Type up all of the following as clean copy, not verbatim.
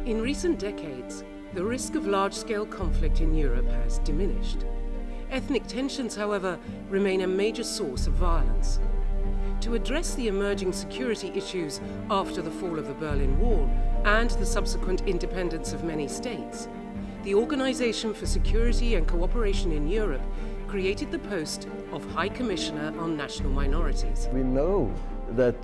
In recent decades, the risk of large-scale conflict in Europe has diminished. Ethnic tensions, however, remain a major source of violence. To address the emerging security issues after the fall of the Berlin Wall and the subsequent independence of many states, the Organization for Security and Cooperation in Europe created the post of High Commissioner on National Minorities. We know that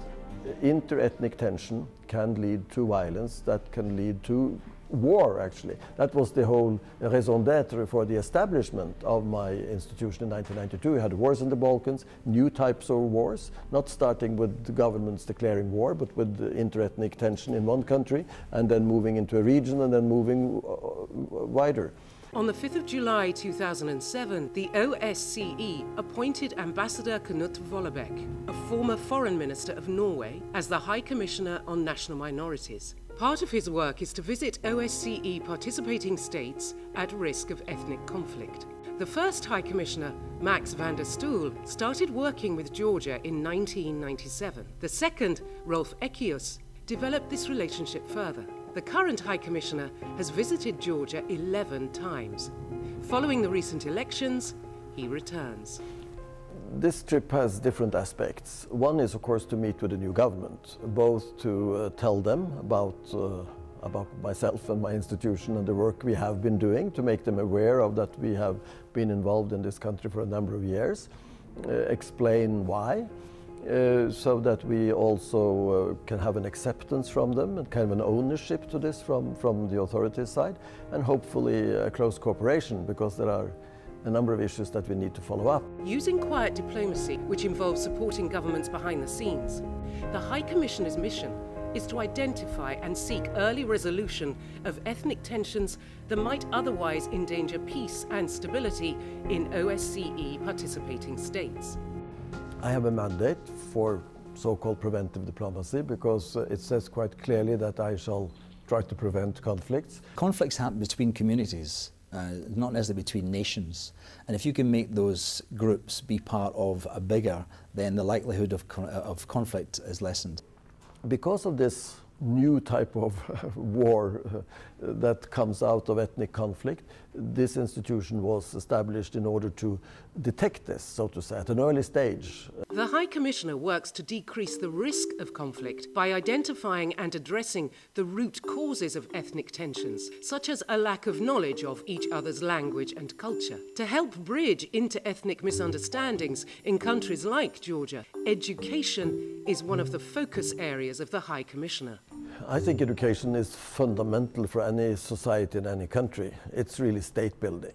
inter-ethnic tension can lead to violence, that can lead to war, actually. That was the whole raison d'etre for the establishment of my institution in 1992. We had wars in the Balkans, new types of wars, not starting with the governments declaring war, but with inter-ethnic tension in one country, and then moving into a region, and then moving wider. On the 5th of July 2007, the OSCE appointed Ambassador Knut Vollebæk, a former foreign minister of Norway, as the High Commissioner on National Minorities. Part of his work is to visit OSCE participating states at risk of ethnic conflict. The first High Commissioner, Max van der Stoel, started working with Georgia in 1997. The second, Rolf Ekéus, developed this relationship further. The current High Commissioner has visited Georgia 11 times. Following the recent elections, he returns. This trip has different aspects. One is, of course, to meet with the new government, both to tell them about myself and my institution and the work we have been doing, to make them aware of that we have been involved in this country for a number of years, explain why, so that we also can have an acceptance from them and kind of an ownership to this from the authorities' side, and hopefully a close cooperation, because there are a number of issues that we need to follow up. Using quiet diplomacy, which involves supporting governments behind the scenes, the High Commissioner's mission is to identify and seek early resolution of ethnic tensions that might otherwise endanger peace and stability in OSCE participating states. I have a mandate for so-called preventive diplomacy because it says quite clearly that I shall try to prevent conflicts. Conflicts happen between communities, not necessarily between nations. And if you can make those groups be part of a bigger, then the likelihood of conflict is lessened. Because of this new type of war that comes out of ethnic conflict, this institution was established in order to detect this, so to say, at an early stage. The High Commissioner works to decrease the risk of conflict by identifying and addressing the root causes of ethnic tensions, such as a lack of knowledge of each other's language and culture. To help bridge inter-ethnic misunderstandings in countries like Georgia, education is one of the focus areas of the High Commissioner. I think education is fundamental for any society in any country. It's really state building.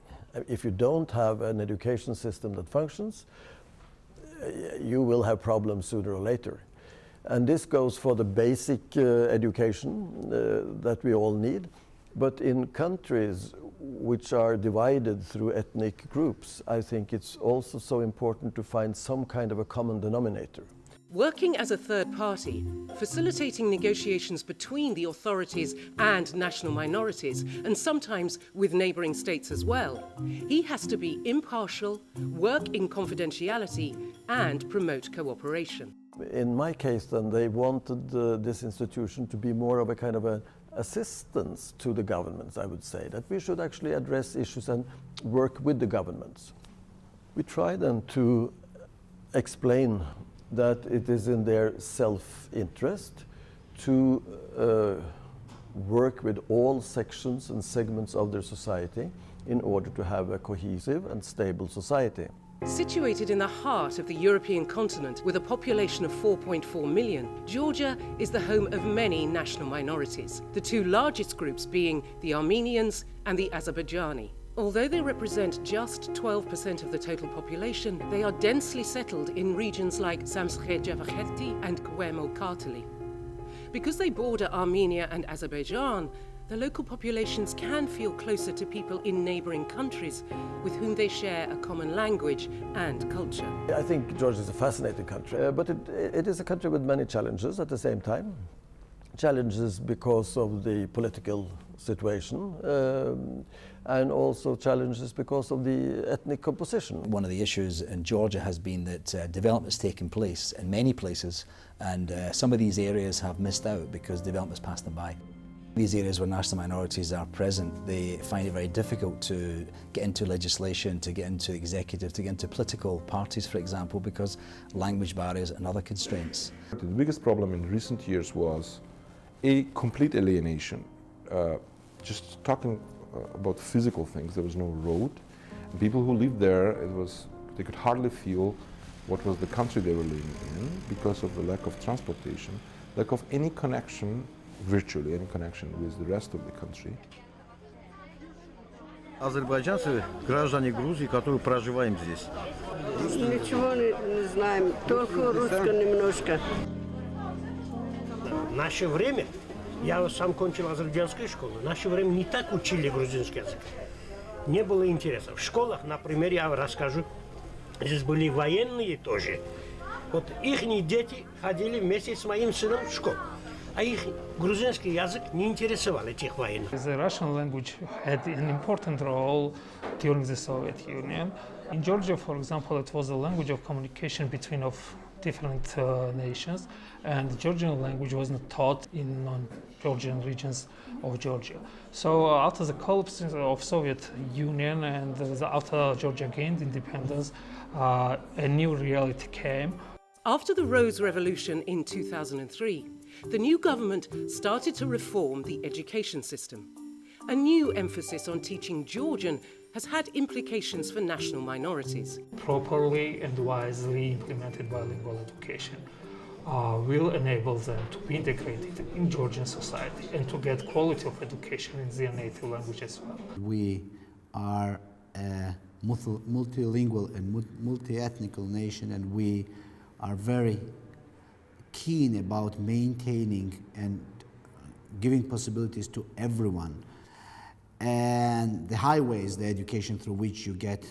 If you don't have an education system that functions, you will have problems sooner or later. And this goes for the basic education that we all need. But in countries which are divided through ethnic groups, I think it's also so important to find some kind of a common denominator. Working as a third party, facilitating negotiations between the authorities and national minorities, and sometimes with neighbouring states as well, he has to be impartial, work in confidentiality, and promote cooperation. In my case, then, they wanted this institution to be more of a kind of an assistance to the governments, I would say, that we should actually address issues and work with the governments. We try then to explain that it is in their self-interest to work with all sections and segments of their society in order to have a cohesive and stable society. Situated in the heart of the European continent with a population of 4.4 million, Georgia is the home of many national minorities, the two largest groups being the Armenians and the Azerbaijani. Although they represent just 12% of the total population, they are densely settled in regions like Samtskhe-Javakheti and Guemo-Kartli. Because they border Armenia and Azerbaijan, the local populations can feel closer to people in neighbouring countries with whom they share a common language and culture. I think Georgia is a fascinating country, but it is a country with many challenges at the same time. Challenges because of the political situation, and also challenges because of the ethnic composition. One of the issues in Georgia has been that development's taken place in many places, and some of these areas have missed out because development's passed them by. These areas where national minorities are present, they find it very difficult to get into legislation, to get into executive, to get into political parties, for example, because language barriers and other constraints. The biggest problem in recent years was a complete alienation. Just talking about physical things, there was no road. People who lived there, they could hardly feel what was the country they were living in because of the lack of transportation, lack of any connection, virtually any connection with the rest of the country. Азербайджанцы, граждане Грузии, которые проживаем здесь. Ничего не знаем, только русское немножко. В наше время, я сам кончил азербайджанскую школу, в наше время не так учили грузинский язык. Не было интереса. В школах, например, я расскажу, здесь были военные тоже. Вот их дети ходили вместе с моим сыном в школу. А их грузинский язык не интересовал этих военных. The Russian language had an important role during the Soviet Union. In Georgia, for example, it was a language of communication between different nations, and the Georgian language was not taught in non-Georgian regions of Georgia. So after the collapse of Soviet Union and after Georgia gained independence, a new reality came. After the Rose Revolution in 2003, the new government started to reform the education system. A new emphasis on teaching Georgian has had implications for national minorities. Properly and wisely implemented bilingual education will enable them to be integrated in Georgian society and to get quality of education in their native language as well. We are a multilingual and multi-ethnic nation, and we are very keen about maintaining and giving possibilities to everyone. And the highway is the education through which you get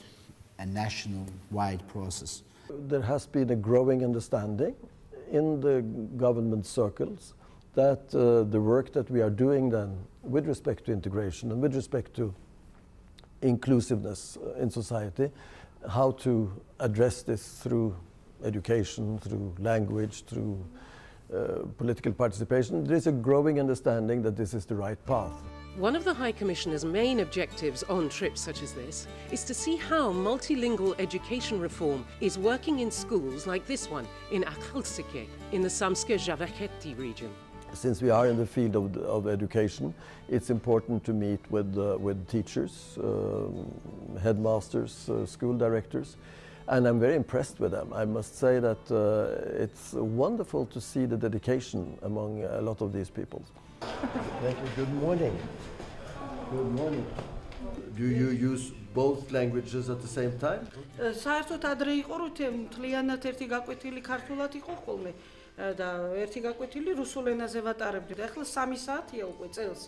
a national-wide process. There has been a growing understanding in the government circles that the work that we are doing then with respect to integration and with respect to inclusiveness in society, how to address this through education, through language, through political participation. There is a growing understanding that this is the right path. One of the High Commissioner's main objectives on trips such as this is to see how multilingual education reform is working in schools like this one in Akhaltsike in the Samtskhe-Javakheti region. Since we are in the field of education, it's important to meet with teachers, headmasters, school directors, and I'm very impressed with them. I must say that it's wonderful to see the dedication among a lot of these people. Thank you. Good morning. Good morning. Do you use both languages at the same time? საერთოდ ადრე იყო რომ მთლიანად ერთი გაკვეთილი ქართულად იყო ხოლმე და ერთი გაკვეთილი რუსულ ენაზე ვატარებდი. ახლა 3 საათია უკვე წელს.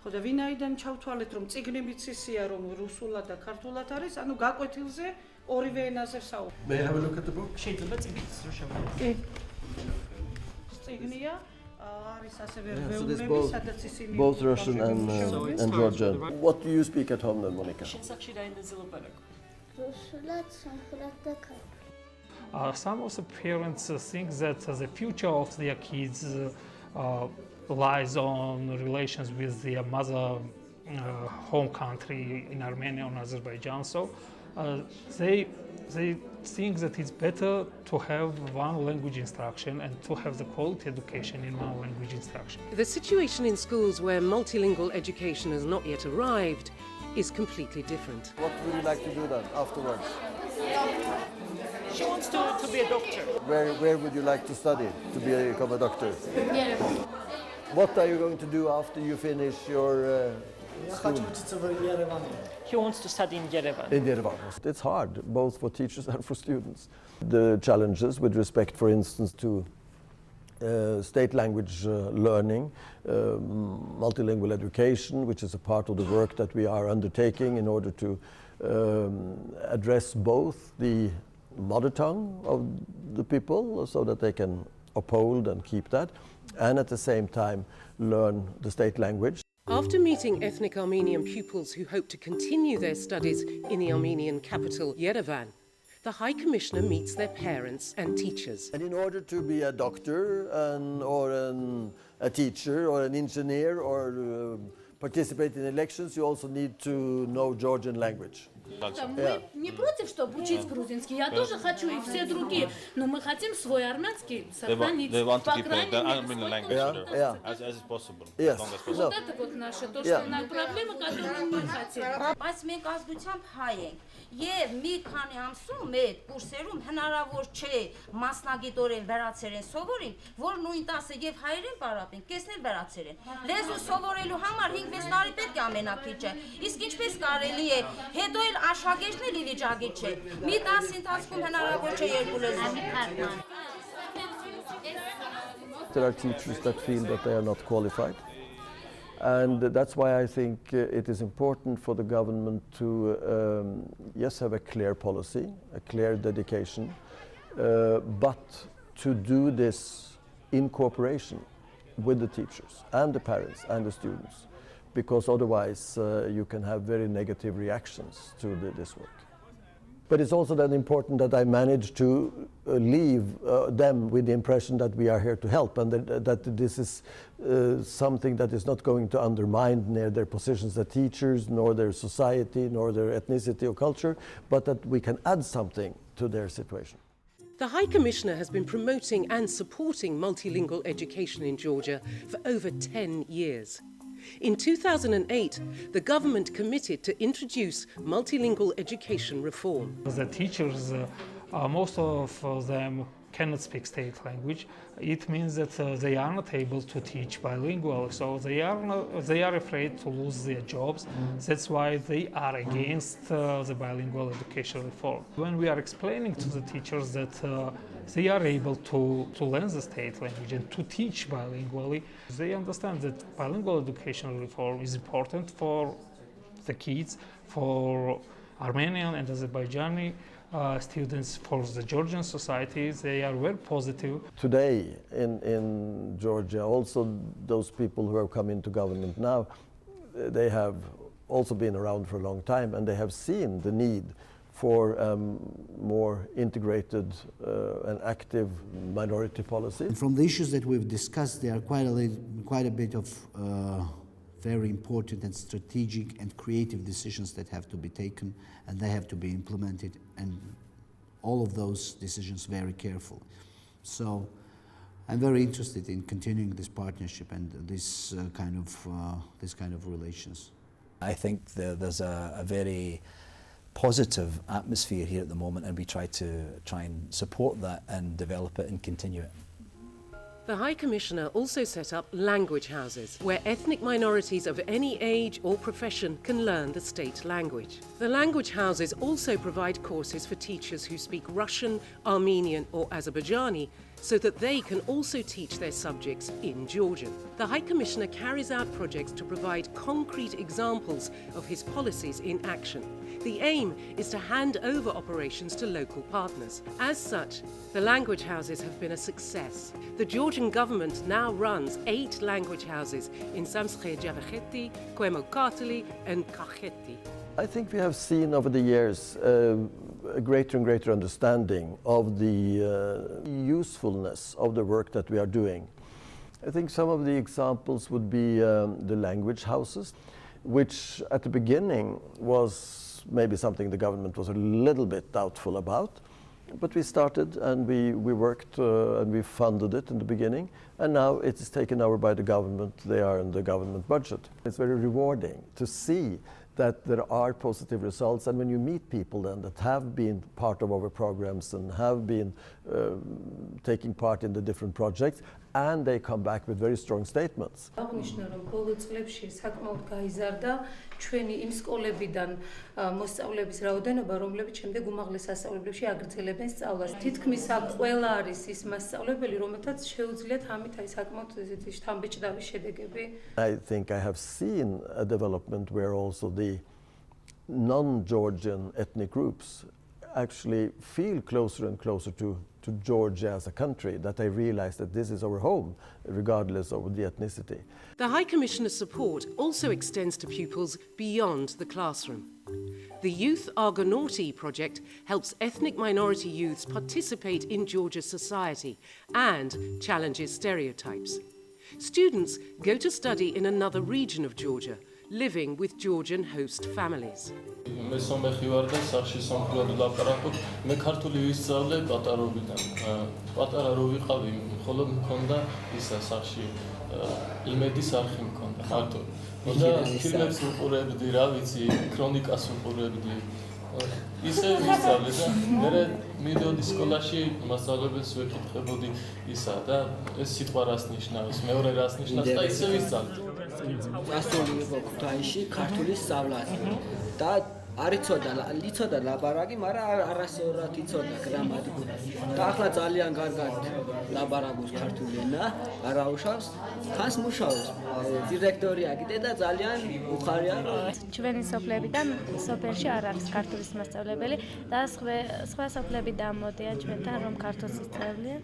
ხო და ვინაიდან ჩავთვალეთ რომ წიგნებიც ისეა რომ რუსულად და ქართულად არის, ანუ გაკვეთილზე ორივე ენაზე ვსაუბრობ. May I have a look at the book? შეიძლება წიგნიც რო შევხედოთ. კი. წიგნია არის ასევე რვეულები, სადაც ისინი both Russian and Georgian. What do you speak at home then, Monica? შესახში რა ენაზე ლაპარაკობ? რუსულად, სომხურად და ქართულად. Some of the parents think that the future of their kids lies on relations with their mother home country in Armenia or Azerbaijan. So they think that it's better to have one language instruction and to have the quality education in one language instruction. The situation in schools where multilingual education has not yet arrived is completely different. What would you like to do then afterwards? She wants to be a doctor. Where would you like to study to become a doctor? Yerevan. What are you going to do after you finish your school? He wants to study in Yerevan. In Yerevan. It's hard, both for teachers and for students. The challenges with respect, for instance, to state language learning, multilingual education, which is a part of the work that we are undertaking in order to address both the mother tongue of the people so that they can uphold and keep that, and at the same time learn the state language. After meeting ethnic Armenian pupils who hope to continue their studies in the Armenian capital, Yerevan, the High Commissioner meets their parents and teachers. And in order to be a doctor or an a teacher or an engineer or participate in elections, you also need to know Georgian language. Мы не против, чтобы учить грузинский. Я тоже хочу, и все другие. Но мы хотим свой армянский сохранить. They want to По keep крайней the мере, Armenian свой language Yeah. as is possible. Yes. As long as possible. Вот это вот наше, то, что на проблема, которую мы хотим. Բայց մենք ազգությամբ հայ ենք եւ մի քանի ամսում այդ կուրսերում հնարավոր չէ մասնագիտորեն վերացերեն սովորին, որ նույն տասը եւ հայերեն պարապեն, կեսնել վերացերեն։ Լեզու սովորելու համար 5-6 տարի պետք է ամենակիչը։ Իսկ ինչպես կարելի է հետո էլ աշակերտներ ի վիճակի չէ։ Մի տասի ընթացքում հնարավոր չէ երկու լեզու։ There are teachers that feel that they are not qualified. And that's why I think it is important for the government to, yes, have a clear policy, a clear dedication, but to do this in cooperation with the teachers and the parents and the students, because otherwise you can have very negative reactions to this work. But it's also then important that I manage to leave them with the impression that we are here to help, and that this is something that is not going to undermine their positions as teachers, nor their society, nor their ethnicity or culture, but that we can add something to their situation. The High Commissioner has been promoting and supporting multilingual education in Georgia for over 10 years. In 2008, the government committed to introduce multilingual education reform. The teachers, most of them cannot speak state language. It means that they are not able to teach bilingual, so they are afraid to lose their jobs. That's why they are against the bilingual education reform. When we are explaining to the teachers that they are able to learn the state language and to teach bilingually, they understand that bilingual education reform is important for the kids, for Armenian and Azerbaijani students, for the Georgian society. They are very positive. Today in Georgia, also those people who have come into government now, they have also been around for a long time, and they have seen the need for more integrated and active minority policy. And from the issues that we've discussed, there are quite a bit of very important and strategic and creative decisions that have to be taken, and they have to be implemented, and all of those decisions very careful. So I'm very interested in continuing this partnership and this kind of relations. I think there's a very positive atmosphere here at the moment, and we try and support that and develop it and continue it. The High Commissioner also set up language houses, where ethnic minorities of any age or profession can learn the state language. The language houses also provide courses for teachers who speak Russian, Armenian or Azerbaijani, so that they can also teach their subjects in Georgian. The High Commissioner carries out projects to provide concrete examples of his policies in action. The aim is to hand over operations to local partners. As such, the language houses have been a success. The Georgian government now runs 8 language houses in Samskhe Javakheti, Koemo-Kartali and Kakheti. I think we have seen over the years a greater and greater understanding of the usefulness of the work that we are doing. I think some of the examples would be the language houses, which at the beginning was maybe something the government was a little bit doubtful about. But we started and we worked and we funded it in the beginning, and now it is taken over by the government. They are in the government budget. It's very rewarding to see that there are positive results, and when you meet people then that have been part of our programs and have been taking part in the different projects, and they come back with very strong statements. აღნიშნო რომ ბოლო წლებში საკმაოდ გაიზარდა ჩვენი იმ სკოლებიდან მოსწავლეების რაოდენობა, რომლებიც შემდეგ უმაღლეს სასწავლებლებში აგრძელებენ სწავლას. თითქმის აქ ყველა არის ის მასწავლებელი, რომელთაც შეუძლიათ ამით აი საკმაოდ ესეთი შთამბეჭდავი შედეგები. I think I have seen a development where also the non-Georgian ethnic groups actually feel closer and closer to Georgia as a country, that they realize that this is our home, regardless of the ethnicity. The High Commissioner's support also extends to pupils beyond the classroom. The Youth Argonauti project helps ethnic minority youths participate in Georgia's society and challenges stereotypes. Students go to study in another region of Georgia, living with Georgian host families. მე სომეხი ვარ და სახში სომხურად ვლაპარაკობ. მე ქართული ვისწავლე პატარობიდან. პატარა რო ვიყავი, მხოლოდ მქონდა ისა სახში იმედის არხი მქონდა ხარტო. და ფილმებს ვუყურებდი, რა ვიცი, ქრონიკას ვუყურებდი. ისე ვისწავლე და მე მივდიოდი სკოლაში, მასწავლებელს ვეკითხებოდი ისა და ეს სიტყვა რას ნიშნავს, მეორე რას ნიშნავს და ისე ვისწავლე. წასული იყო ქუთაისში ქართული სწავლაზე და არ იცოდა ლაპარაკი, მაგრამ არასწორად იცოდა გრამატიკა. და ახლა ძალიან კარგად ლაპარაკობს ქართული ენა, არაუშავს, ხანს მუშაობს. დირექტორია კიდე და ძალიან უხარია. ჩვენი სოფლებიდან სოფელში არ არის ქართულის მასწავლებელი და სხვა სოფლებიდან მოდიან ჩვენთან რომ ქართულს ისწავლიან.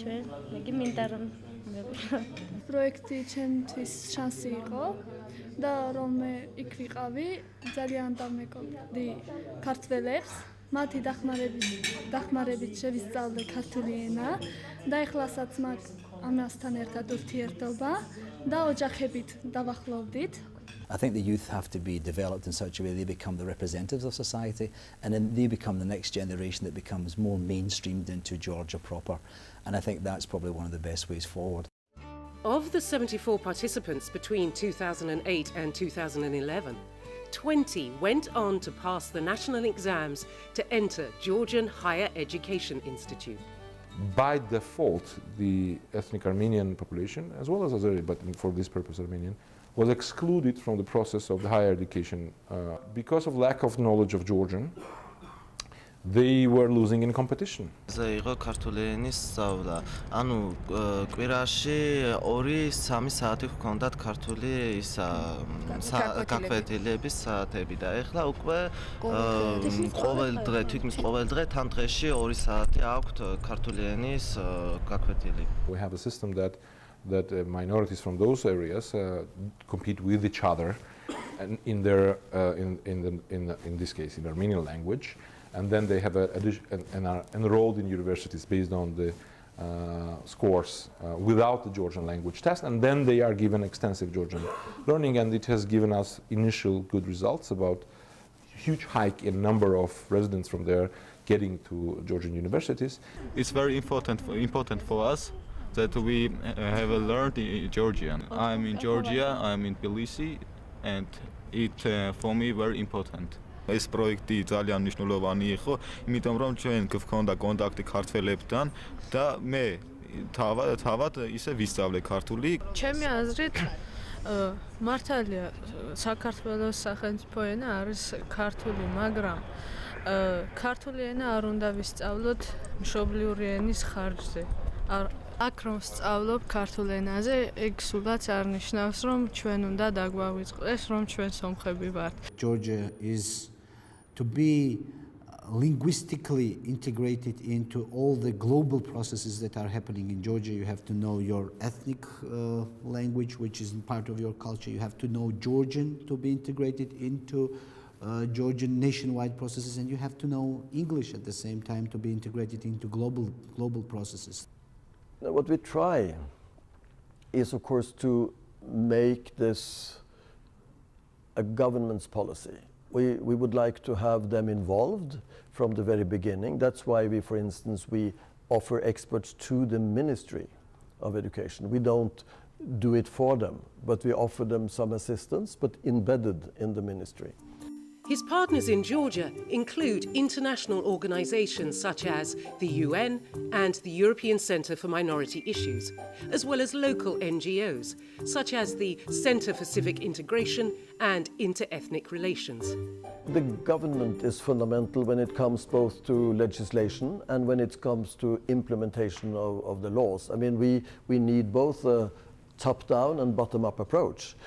ჩვენ მეგი მინდა რომ პროექტი ჩემთვის შანსი იყო და რომ მე იქ ვიყავი, ძალიან დამეკოდი ქართველებს, მათი დახმარებით შევისწავლე ქართული ენა და ეხლასაც მათ ამასთან ერთად ურთიერთობა და ოჯახებით დავახლოვდით. I think the youth have to be developed in such a way they become the representatives of society, and then they become the next generation that becomes more mainstreamed into Georgia proper. And I think that's probably one of the best ways forward. Of the 74 participants between 2008 and 2011, 20 went on to pass the national exams to enter Georgian Higher Education Institute. By default, the ethnic Armenian population, as well as Azeri, but for this purpose Armenian, was excluded from the process of the higher education. Because of lack of knowledge of Georgian, they were losing in competition. იყო ქართული ენის სწავლა. ანუ კვირაში 2-3 საათი ჰქონდათ ქართული ისა გაკვეთილების საათები და ეხლა უკვე ყოველ დღე, თითქმის ყოველ დღე თან დღეში 2 საათი აქვთ ქართული ენის გაკვეთილი. We have a system that minorities from those areas compete with each other and in their in this case in Armenian language, and then they have and are enrolled in universities based on the scores without the Georgian language test, and then they are given extensive Georgian learning, and it has given us initial good results about huge hike in number of residents from there getting to Georgian universities. It's very important for us that we have learned Georgian. I'm in Georgia, I'm in Tbilisi, and it for me very important. ეს პროექტი ძალიან მნიშვნელოვანი იყო, იმიტომ რომ ჩვენ გვქონდა კონტაქტი ქართველებთან და მე თავად ისე ვისწავლე ქართული. ჩემი აზრით მართალია საქართველოს სახელმწიფო ენა არის ქართული, მაგრამ ქართული ენა არ უნდა ვისწავლოთ მშობლიური ენის ხარჯზე. აქ რომ სწავლობ ქართულ ენაზე, ეგ სულაც არ ნიშნავს, რომ ჩვენ უნდა დაგვავიწყდეს, რომ ჩვენ სომხები ვართ. Georgia is to be linguistically integrated into all the global processes that are happening in Georgia. You have to know your ethnic language, which is part of your culture. You have to know Georgian to be integrated into Georgian nationwide processes, and you have to know English at the same time to be integrated into global processes. Now, what we try is, of course, to make this a government's policy. We would like to have them involved from the very beginning. That's why we, for instance, we offer experts to the Ministry of Education. We don't do it for them, but we offer them some assistance, but embedded in the ministry. His partners in Georgia include international organisations such as the UN and the European Centre for Minority Issues, as well as local NGOs, such as the Centre for Civic Integration and Inter-Ethnic Relations. The government is fundamental when it comes both to legislation and when it comes to implementation of the laws. I mean, we need both a top-down and bottom-up approach.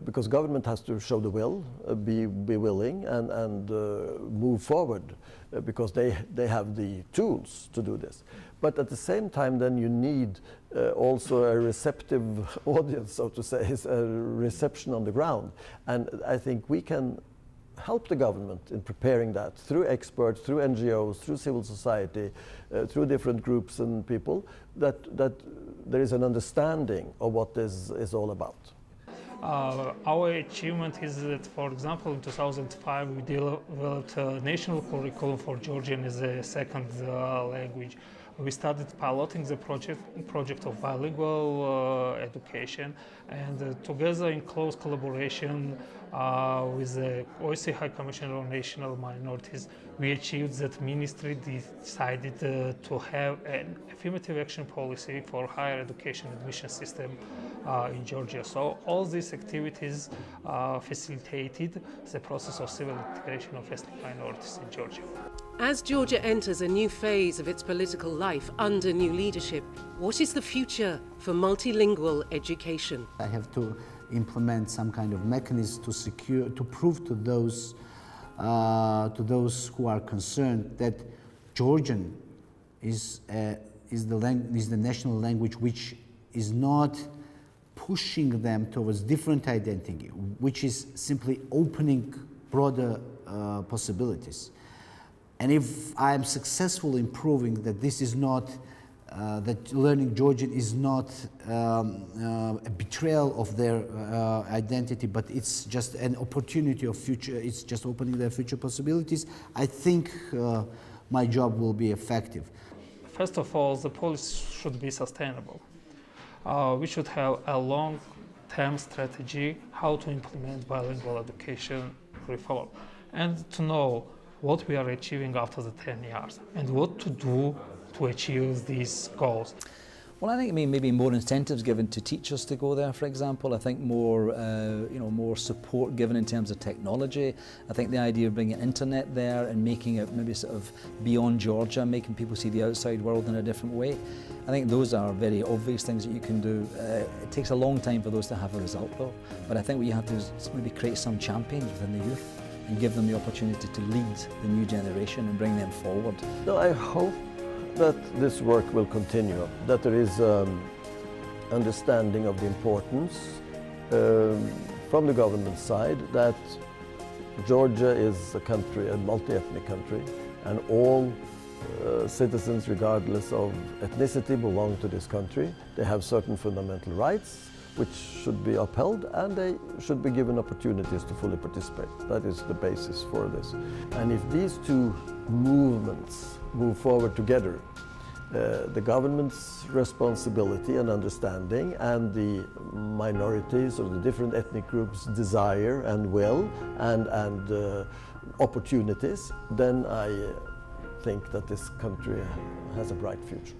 Because government has to show the will, be willing, and move forward, because they have the tools to do this. But at the same time, then you need also a receptive audience, so to say, a reception on the ground. And I think we can help the government in preparing that through experts, through NGOs, through civil society, through different groups and people, that there is an understanding of what this is all about. Our achievement is that, for example, in 2005 we developed a national curriculum for Georgian as a second language. We started piloting the project of bilingual education, and together in close collaboration with the OSCE High Commissioner on National Minorities, we achieved that ministry decided to have an affirmative action policy for higher education admission system in Georgia. So all these activities facilitated the process of civil integration of ethnic minorities in Georgia. As Georgia enters a new phase of its political life under new leadership, what is the future for multilingual education? I have to implement some kind of mechanism to prove to those who are concerned that Georgian is the national language, which is not pushing them towards different identity, which is simply opening broader possibilities. And if I am successful in proving that this is not, that learning Georgian is not a betrayal of their identity, but it's just an opportunity of future, it's just opening their future possibilities, I think my job will be effective. First of all, the policy should be sustainable. We should have a long-term strategy how to implement bilingual education reform and to know what we are achieving after the 10 years and what to do to achieve these goals. Well, I think maybe more incentives given to teachers to go there, for example. I think more, more support given in terms of technology. I think the idea of bringing internet there and making it maybe sort of beyond Georgia, making people see the outside world in a different way. I think those are very obvious things that you can do. It takes a long time for those to have a result, though. But I think what you have to do is maybe create some champions within the youth and give them the opportunity to lead the new generation and bring them forward. No, I hope that this work will continue, that there is understanding of the importance from the government side that Georgia is a country, a multi-ethnic country, and all citizens, regardless of ethnicity, belong to this country. They have certain fundamental rights which should be upheld, and they should be given opportunities to fully participate. That is the basis for this. And if these two movements move forward together, the government's responsibility and understanding and the minorities or the different ethnic groups' desire and will and opportunities, then I think that this country has a bright future.